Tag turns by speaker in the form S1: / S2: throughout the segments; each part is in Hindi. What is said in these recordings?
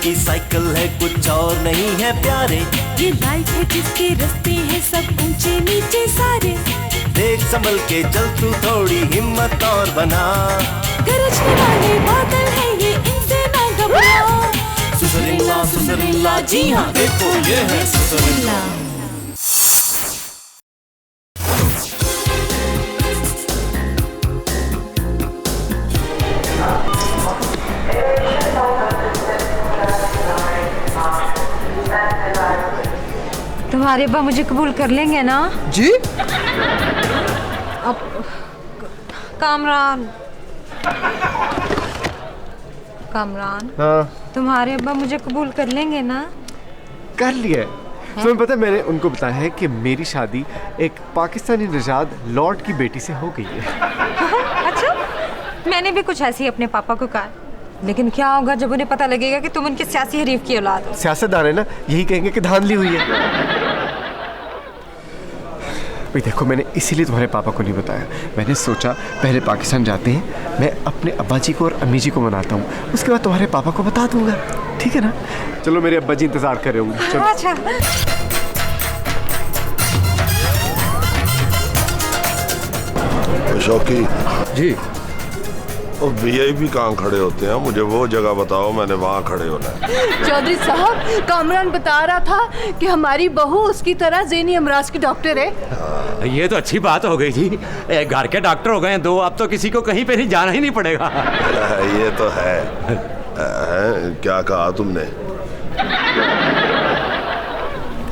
S1: की साइकिल है, कुछ और नहीं है प्यारे।
S2: ये लाइफ है जिसके रास्ते हैं सब ऊंचे नीचे सारे।
S1: देख संभल के चल तू, थोड़ी हिम्मत और बना।
S2: गरजने वाले बादल है ये, इनसे ना घबरा।
S1: सुसरिल्ला सुसरिल्ला, जी हाँ देखो ये है सुसरिल्ला।
S3: तुम्हारे अब्बा मुझे कबूल कर लेंगे ना?
S4: जी?
S3: अब कामरान, कामरान,
S4: हाँ
S3: तुम्हारे अब्बा मुझे कबूल कर लेंगे ना?
S4: कर लिया है। तुम्हें पता है मैंने उनको बताया है कि मेरी शादी एक पाकिस्तानी नजाद लॉर्ड की बेटी से हो गई है।
S3: अच्छा, मैंने भी कुछ ऐसे ही अपने पापा को कहा, लेकिन क्या होगा जब उन्हें पता लगेगा कि तुम उनके सियासी हरीफ की औलाद हो?
S4: सियासतदान है ना, यही कहेंगे कि धांधली हुई है। भाई देखो, मैंने इसीलिए तुम्हारे पापा को नहीं बताया। मैंने सोचा पहले पाकिस्तान जाते हैं, मैं अपने अब्बा जी को और अम्मी जी को मनाता हूँ, उसके बाद तुम्हारे पापा को बता दूंगा। ठीक है ना? चलो, मेरे अब्बा जी इंतजार कर रहे होंगे। चलो।
S3: अच्छा।
S5: शौकी
S6: जी।
S5: और वीआईपी कहाँ खड़े होते हैं? मुझे वो जगह बताओ, मैंने वहाँ खड़े होना है।
S7: चौधरी साहब, कामरान बता रहा था कि हमारी बहू उसकी तरह ज़ेनी अमराज की डॉक्टर है।
S6: ये तो अच्छी बात हो गई जी, घर के डॉक्टर हो गए हैं 2, अब तो किसी को कहीं पे नहीं जाना ही नहीं पड़ेगा।
S5: ये तो है। क्या कहा तुमने?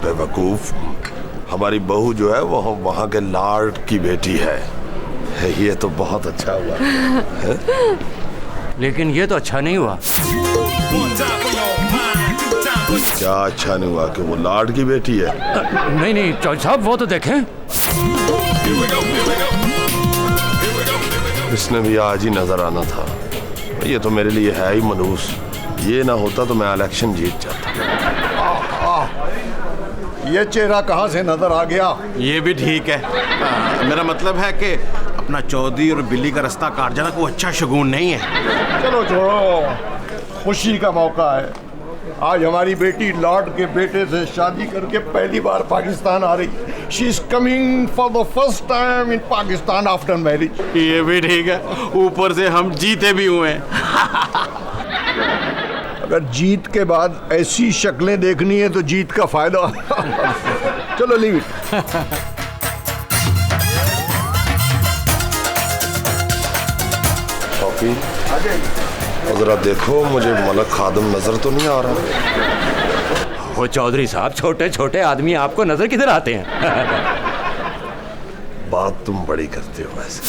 S5: बेवकूफ, हमारी बहू जो है वो वहाँ के लॉर्ड की बेटी है। ये तो बहुत अच्छा हुआ है?
S6: लेकिन ये तो अच्छा नहीं हुआ।
S5: क्या अच्छा नहीं हुआ कि वो लॉर्ड की बेटी है?
S6: नहीं नहीं चौधरी साहब, वो तो देखें।
S5: इसने भी आज ही नजर आना था। ये तो मेरे लिए है ही मनूस। ये ना होता तो मैं इलेक्शन जीत जाता।
S8: ये चेहरा कहाँ से नजर आ गया?
S9: ये भी ठीक है। मेरा मतलब है कि अपना चौधरी और बिल्ली का रास्ता काट जाना कोई अच्छा शगुन नहीं है।
S8: चलो छोड़ो, खुशी का मौका है। आज हमारी बेटी लॉर्ड के बेटे से शादी करके पहली बार पाकिस्तान आ रही है। She is coming for the first time in Pakistan after marriage.
S9: ये भी ठीक है, ऊपर से हम जीते भी हुए हैं।
S8: अगर जीत के बाद ऐसी शक्लें देखनी है तो जीत का फायदा। चलो लीव इट।
S5: शौकी, जरा देखो, मुझे मलक खादम नजर तो नहीं आ रहा।
S6: वो चौधरी साहब, छोटे छोटे आदमी आपको नजर किधर आते हैं?
S5: बात तुम बड़ी करते हो वैसे।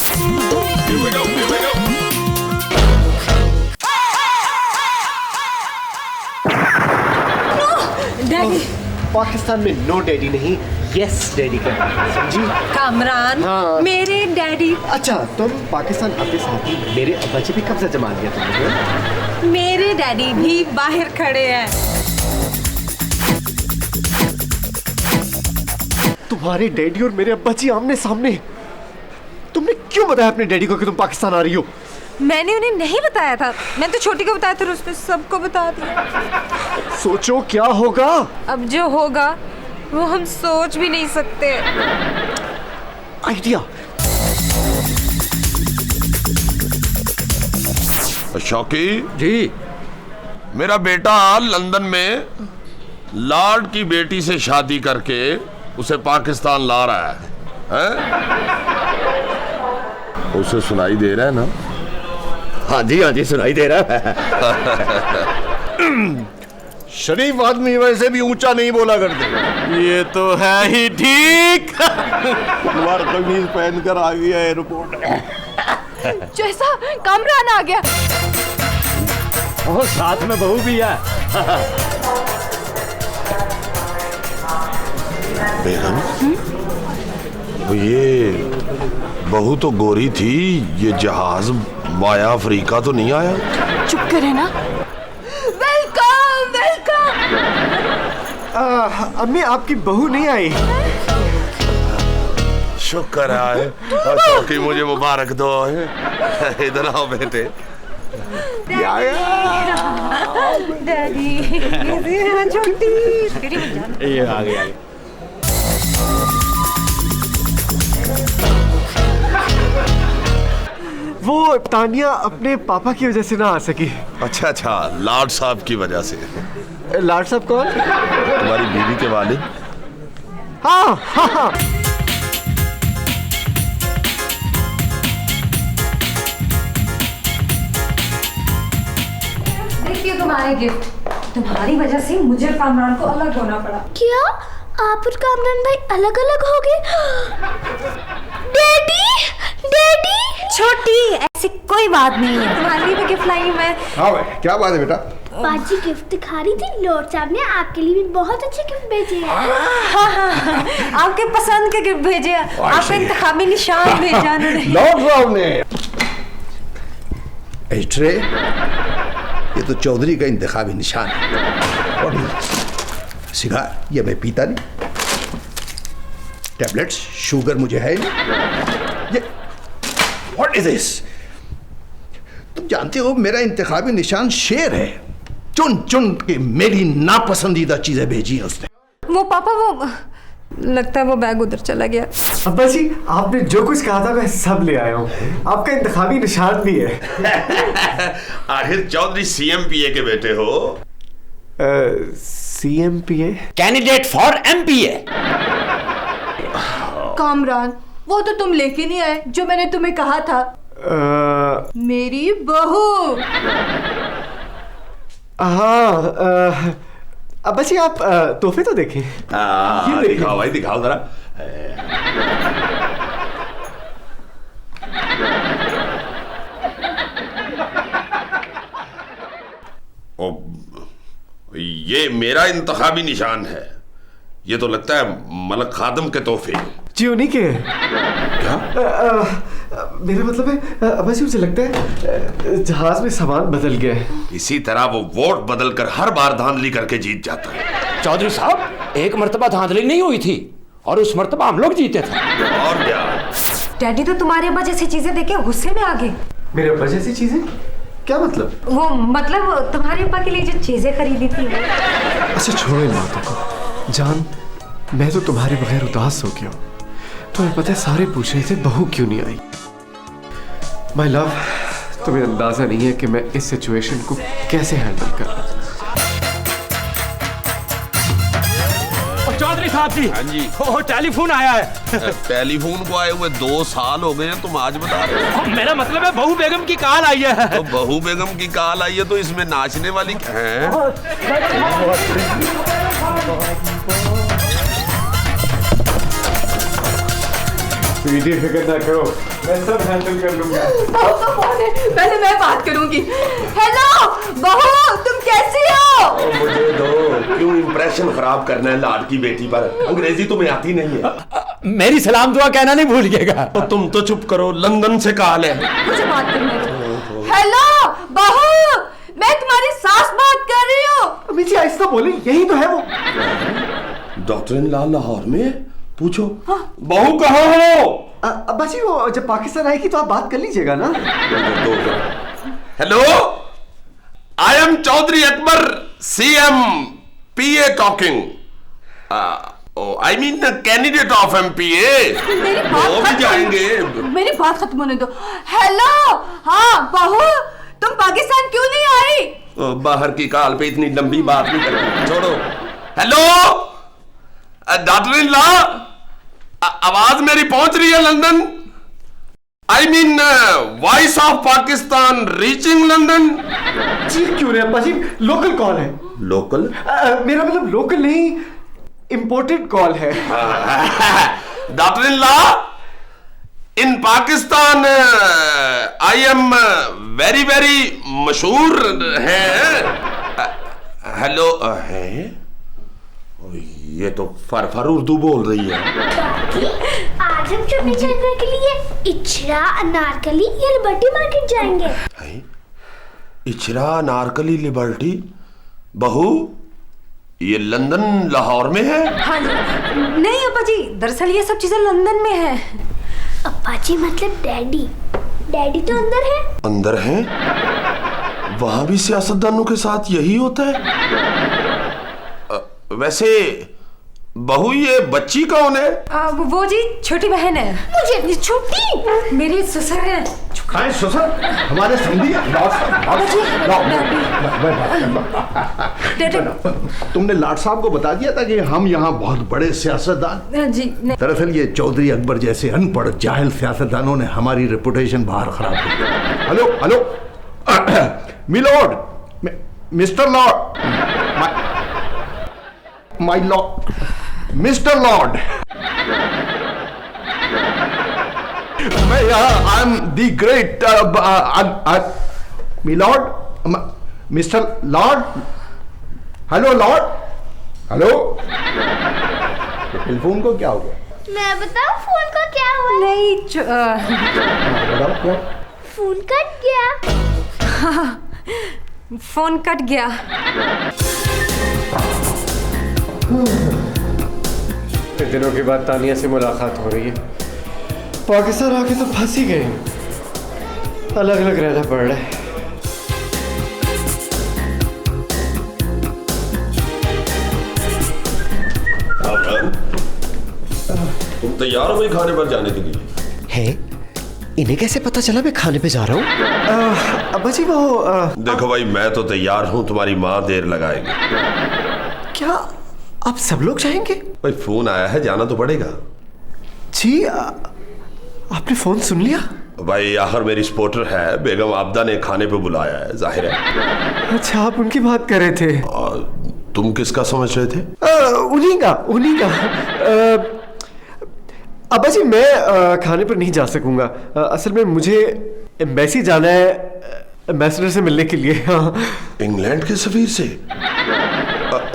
S3: डैडी।
S4: पाकिस्तान में नो डैडी नहीं, यस डैडी का, समझी?
S3: कामरान,
S4: हाँ।
S3: मेरे डैडी।
S4: अच्छा, तुम पाकिस्तान आते साथ ही मेरे अब्बा जी पे कब्जा जमा लिया तुमने?
S3: मेरे डैडी भी बाहर खड़े हैं।
S4: तुम्हारे डैडी और मेरे अब्बा जी आमने सामने। तुमने क्यों बताया अपने डैडी को कि तुम पाकिस्तान आ रही हो?
S3: मैंने उन्हें नहीं बताया था, मैं तो छोटी को बताया था, उसने सबको बता दिया।
S4: सोचो क्या होगा।
S3: अब जो होगा वो हम सोच भी नहीं सकते।
S4: आइडिया।
S5: शौकी
S6: जी।
S5: मेरा बेटा लंदन में लॉर्ड की बेटी से शादी करके उसे पाकिस्तान ला रहा है? उसे सुनाई दे रहा है ना?
S6: हाँ जी सुनाई दे रहा है।
S8: शरीफ आदमी वैसे भी ऊंचा नहीं बोला करते।
S9: ये तो है ही ठीक।
S8: सलवार कमीज पहनकर आ गया एयरपोर्ट।
S7: जैसा कामरान आ गया।
S6: और साथ में बहू भी है।
S5: बेगम, ये बहू तो गोरी थी, ये जहाज माया अफ्रीका तो नहीं आया?
S7: चुप करे ना। Welcome welcome.
S4: अम्मी, आपकी बहू नहीं आई?
S5: शुक्र है। शौकी, मुझे मुबारक दो। इधर आओ बेटे।
S3: डैडी छोटी तेरी
S6: ये आ गई।
S4: वो तानिया अपने पापा की वजह से ना आ सकी।
S5: अच्छा, लाड साहब की वजह से।
S4: लाड साहब कौन?
S5: तुम्हारी बीवी के वालिद।
S4: हाँ।
S3: देखिए तुम्हारे गिफ्ट, तुम्हारी वजह से मुझे कामरान को अलग होना पड़ा।
S2: क्या आप और कामरान भाई अलग अलग हो गए? डैडी
S3: छोटी ऐसी कोई बात नहीं है, तुम्हारे लिए भी गिफ्ट लाई मैं।
S8: हाँ भाई, क्या बात है बेटा?
S2: बाजी गिफ्ट दिखा रही थी, लॉर्ड साहब ने आपके लिए भी बहुत अच्छे गिफ्ट भेजे हैं।
S3: हाँ, आपके पसंद के गिफ्ट भेजे, आपका इंतखाबी निशान भेजा उन्होंने।
S8: लॉर्ड साहब ने ट्रे, ये तो चौधरी का इंतखाबी निशान है। और सिगार, ये मैं पीता नहीं। टैबलेट्स, शुगर मुझे है नहीं। ये व्हाट इज दिस? तुम जानते हो मेरा इंतखाबी निशान शेर है। चुन चुन के मेरी नापसंदीदा चीजें भेजी हैं उसने।
S3: वो पापा, वो लगता है वो बैग उधर चला गया।
S4: अब्बा जी, आपने जो कुछ कहा था मैं सब ले आया हूँ। आपका इंतखाबी निशान भी है।
S5: आखिर चौधरी CMPA के बेटे हो।
S4: CMPA?
S6: Candidate for MPA।
S7: Kamran, वो तो तुम लेके नहीं आए जो मैंने तुम्हें कहा था। मेरी बहू।
S4: हाँ, अब्बा जी आप तोहफे तो देखें।
S5: दिखाओ भाई, दिखाओ जरा। ये मेरा इंतखाबी निशान है। ये तो लगता है मलक खादम के तोहफे।
S4: जी उन्हीं के।
S5: क्या?
S4: मेरा मतलब है अब्बा जी, मुझे लगता है जहाज में सामान बदल गया है।
S5: इसी तरह वो वोट बदल कर हर बार धांधली करके जीत जाता है।
S6: चौधरी साहब, एक मर्तबा धांधली नहीं हुई थी और उस मर्तबा हम लोग जीते थे।
S5: और क्या?
S3: डैडी तो तुम्हारे अब्बा जैसी चीजें देख के गुस्से में आ गए।
S4: मेरे अब्बा जैसी चीजें? क्या मतलब?
S3: वो मतलब तुम्हारे अब्बा के लिए जो चीजें खरीदी थी।
S4: अच्छा छोड़ो इन बातों को। जान, मैं तो तुम्हारे बगैर उदास हो गया हूँ। तुम्हें पता है सारे पूछ रहे थे बहू क्यों नहीं आई। माय लव, तुम्हें अंदाजा नहीं है कि मैं इस सिचुएशन को कैसे हैंडल कर रहा हूँ।
S6: चौधरी साहब जी।
S5: हाँ जी।
S6: वो टेलीफोन आया है।
S5: टेलीफोन को आए हुए 2 साल हो गए हैं, तुम आज बता रहे हो?
S6: मेरा मतलब है बहू बेगम की कॉल आई है।
S5: तो बहू बेगम की कॉल आई है तो इसमें नाचने वाली है?
S4: फिक्र ना करो, मैं सब हैंडल कर लूंगा।
S7: बहू का फोन है, पहले मैं बात करूंगी। हेलो बहू, तुम कैसी हो?
S5: मुझे दो। क्यों इंप्रेशन खराब करना है लाड की बेटी पर? अंग्रेजी तुम्हें आती नहीं है।
S6: मेरी सलाम दुआ कहना नहीं भूलिएगा।
S5: तो तुम तो चुप करो, लंदन से कॉल है।
S7: मुझे बात करने दो। हेलो बहू, मैं तुम्हारी सास बात कर रही हूँ।
S4: अम्मी जी आहिस्ता बोले, यही तो है वो।
S5: डॉक्टर इन लाहौर में पूछो। बहू कहाँ हो?
S4: अब्बा जी वो जब पाकिस्तान आएगी तो आप बात कर लीजिएगा ना।
S5: Hello, I am Chaudhary Akbar, CMPA talking. I mean candidate of MPA। वो भी जाएंगे।
S7: मेरी बात खत्म होने दो। हेलो, हाँ बहू, तुम पाकिस्तान क्यों नहीं आई?
S5: बाहर की कॉल पे इतनी लंबी बात नहीं करती, छोड़ो। हेलो डॉक्टर इन लॉ, आवाज मेरी पहुंच रही है London? I mean voice of Pakistan reaching London.
S4: जी क्यों नहीं अब्बा जी, लोकल कॉल है।
S5: लोकल?
S4: मेरा मतलब लोकल नहीं, इंपोर्टेड कॉल है।
S5: Doctor in law, in Pakistan I am very very मशहूर है। हेलो है? ये तो फरफर उर्दू बोल रही है।
S2: आज हम शॉपिंग करने के लिए इचरा, अनारकली या लिबर्टी मार्केट जाएंगे।
S5: इचरा, अनारकली, लिबर्टी? बहू, ये लंदन लाहौर में है?
S3: हाँ जी। नहीं अब्बा जी, दरअसल ये सब चीजें लंदन में है।
S2: अब्बा जी मतलब डैडी। डैडी तो अंदर है।
S5: अंदर है? वहां भी सियासतदानों के साथ यही होता है। वैसे बहू, ये बच्ची कौन है?
S3: वो जी छोटी बहन है।
S2: मुझे छोटी
S3: मेरी ससुर है।
S8: खाए ससुर हमारे समझी। तुमने लाट साहब को बता दिया था कि हम यहाँ बहुत बड़े सियासतदान।
S3: जी नहीं।
S8: दरअसल ये चौधरी अकबर जैसे अनपढ़ जाहिल सियासतदानों ने हमारी रेपुटेशन बाहर खराब कर दी। Hello hello milord, mister Lord, my Lord, mister Lord, मैं यहाँ I am the great milord, mister Lord, hello Lord, hello. Telephone को क्या हो गया?
S2: मैं बताऊं फोन को क्या हुआ?
S3: नहीं
S8: बताओ क्या?
S2: फोन कट गया।
S3: फोन कट गया।
S4: इतने दिनों के बाद तानिया से मुलाकात हो रही है। पाकिस्तान आके तो फंस ही गए, अलग अलग रहना पड़ रहा है।
S5: तुम तैयार हो भाई खाने पर जाने के लिए?
S4: है? इन्हें कैसे पता चला मैं खाने पे जा रहा हूँ? अब्बा जी वो
S5: देखो भाई, मैं तो तैयार हूँ, तुम्हारी माँ देर लगाएगी।
S4: क्या आप सब लोग जाएंगे?
S5: भाई फोन आया है, जाना तो पड़ेगा।
S4: जी आपने फोन सुन लिया?
S5: भाई आखिर मेरी सपोर्टर है, बेगम आबदा ने खाने पे बुलाया है, जाहिर है।
S4: अच्छा, आप उनकी बात कर रहे थे।
S5: तुम किसका समझ रहे थे?
S4: उन्हीं का। अब्बा जी मैं खाने पर नहीं जा सकूंगा। असल में मुझे एम्बेसी जाना है, एम्बेसडर से मिलने के लिए।
S5: इंग्लैंड के सफीर से?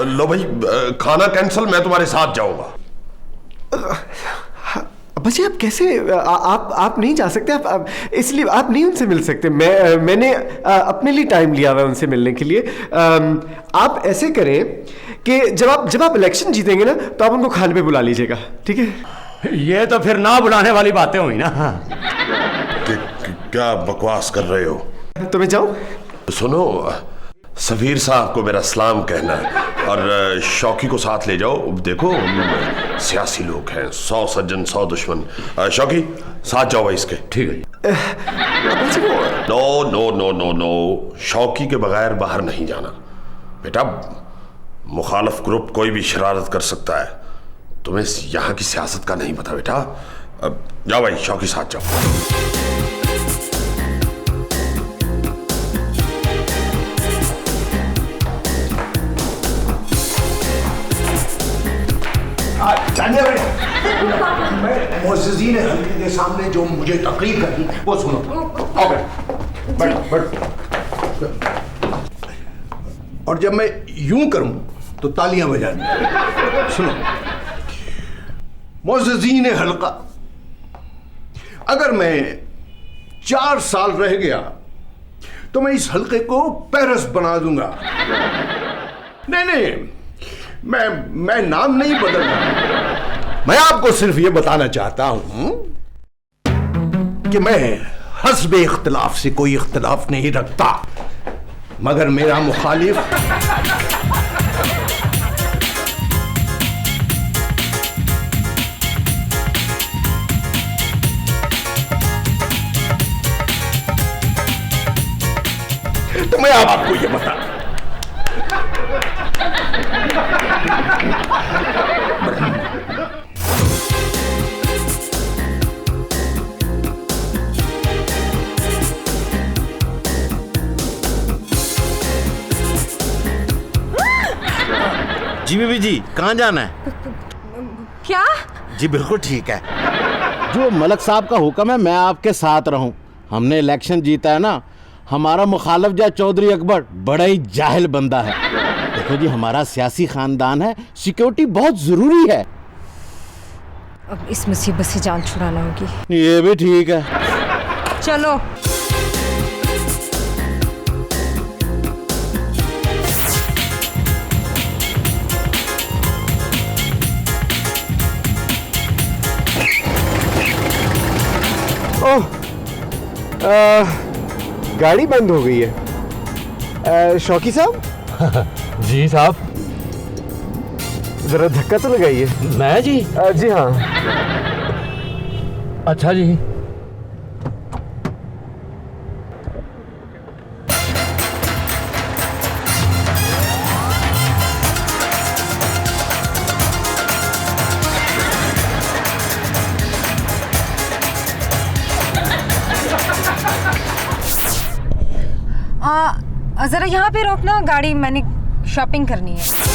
S5: लो भाई, खाना कैंसिल, मैं तुम्हारे साथ जाऊंगा।
S4: अब्बा जी आप कैसे, आप नहीं जा सकते, आप इसलिए आप नहीं उनसे मिल सकते। मैंने अपने लिए टाइम लिया हुआ है उनसे मिलने के लिए। आप ऐसे करें कि जब आप इलेक्शन जीतेंगे ना, तो आप उनको खाने पे बुला लीजिएगा, ठीक है?
S6: ये तो फिर ना बुलाने वाली बातें हुई ना।
S5: क्या बकवास कर रहे हो?
S4: तो मैं जाऊं?
S5: सुनो, सफीर साहब को मेरा सलाम कहना है, और शौकी को साथ ले जाओ। देखो सियासी लोग हैं, 100 सज्जन 100 दुश्मन। शौकी साथ जाओ भाई इसके।
S6: ठीक है।
S5: No no no no no, शौकी के बगैर बाहर नहीं जाना बेटा। मुखालफ ग्रुप कोई भी शरारत कर सकता है, तुम्हें यहाँ की सियासत का नहीं पता बेटा। जाओ भाई, शौकी साथ जाओ।
S8: मोअज़्ज़िज़ीन हल्के के सामने जो मुझे तकरीर करनी वो सुनो। आओ बैठ। और जब मैं यूं करूं तो तालियां बजानी। सुनो, मोअज़्ज़िज़ीन हल्का, अगर मैं 4 साल रह गया तो मैं इस हल्के को पेरिस बना दूंगा। नहीं, मैं नाम नहीं बदल रहा। मैं आपको सिर्फ ये बताना चाहता हूं कि मैं हस्बे इख्तिलाफ से कोई इख्तिलाफ नहीं रखता, मगर मेरा मुखालिफ तो मैं आपको ये बता,
S9: जी बीबी जी, कहाँ जाना है?
S3: क्या?
S9: जी बिल्कुल ठीक है। जो मलक साहब का हुक्म है, मैं आपके साथ रहूं। हमने इलेक्शन जीता है ना। हमारा मुखालिफ जो चौधरी अकबर बड़ा ही जाहिल बंदा है। देखो जी, हमारा सियासी खानदान है, सिक्योरिटी बहुत जरूरी है।
S3: अब इस मुसीबत से जान छुड़ाना होगी।
S9: ये भी ठीक है।
S3: चलो।
S4: ओह, गाड़ी बंद हो गई है। शौकी साहब।
S6: जी साहब।
S4: जरा धक्का तो लगाइए।
S6: मैं जी?
S4: जी हाँ।
S6: अच्छा जी।
S3: जरा यहाँ पे रोकना, गाड़ी मैंने शॉपिंग करनी है।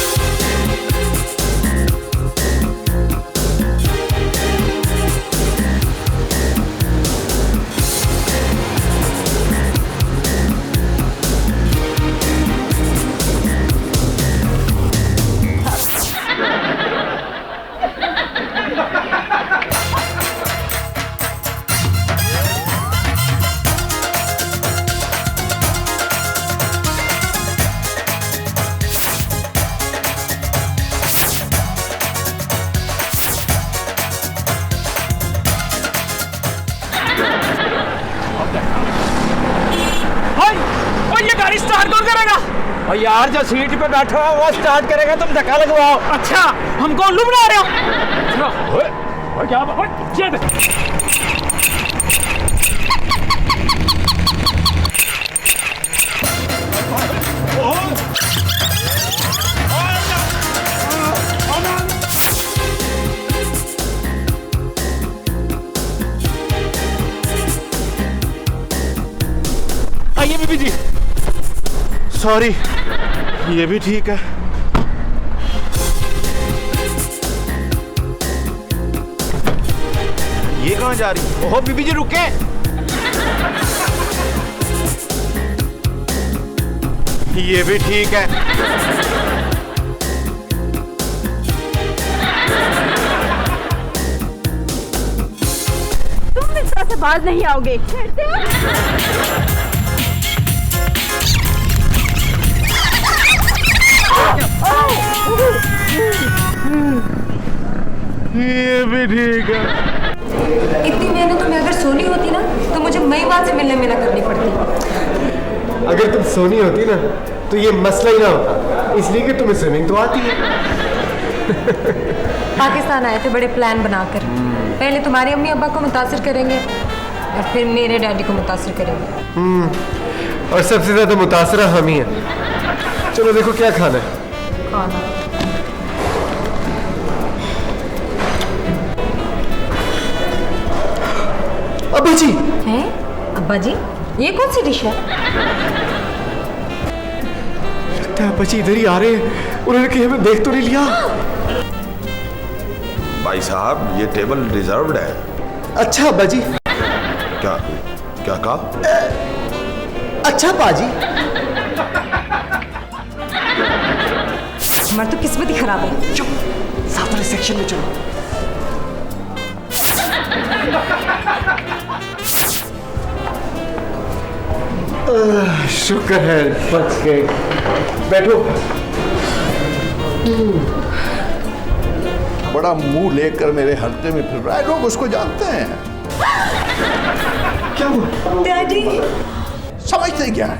S1: ये गाड़ी स्टार्ट कौन करेगा?
S6: और यार जो सीट पे बैठा हुआ वो स्टार्ट करेगा, तुम धक्का लगवाओ।
S1: अच्छा, हमको उल्लू बना रहे हो? क्या
S4: आइए बीबी जी। सॉरी, ये भी ठीक है। ये कहाँ जा रही? ओहो बीबी जी रुके। ये भी ठीक है।
S7: तुम इस तरह से बाज नहीं आओगे।
S4: ये भी ठीक है।
S3: इतनी मेहनत तुम्हें अगर सोनी होती ना तो मुझे महिमा से मिलने में ना करनी पड़ती।
S4: अगर तुम सोनी होती ना तो ये मसला ही ना होता, इसलिए कि तुम्हें स्विमिंग तो आती है।
S3: पाकिस्तान आए थे बड़े प्लान बनाकर। पहले तुम्हारे अम्मी अब्बा को मुतासिर करेंगे और फिर मेरे डैडी को मुतासिर करेंगे।
S4: और सबसे ज्यादा मुतासरा हम ही हैं। चलो देखो क्या खाना है।
S3: खाना
S4: अब्बा जी
S3: है? अब्बा जी ये कौन सी डिश है?
S4: लगता है अब्बा जी इधर ही आ रहे हैं। उन्होंने कहीं हमें देख तो नहीं लिया?
S8: भाई साहब ये टेबल रिजर्व्ड है।
S4: अच्छा अब्बा जी।
S8: क्या क्या कहा?
S4: अच्छा बाजी।
S3: हमारी तो किस्मत ही खराब है।
S4: चुप, साथ वाले सेक्शन में चलो। शुक्र है बच गए। बैठो।
S8: बड़ा मुंह लेकर मेरे हल्के में फिर रहा है, लोग उसको जानते हैं।
S4: क्या हुआ?
S3: डैडी
S8: समझते क्या है?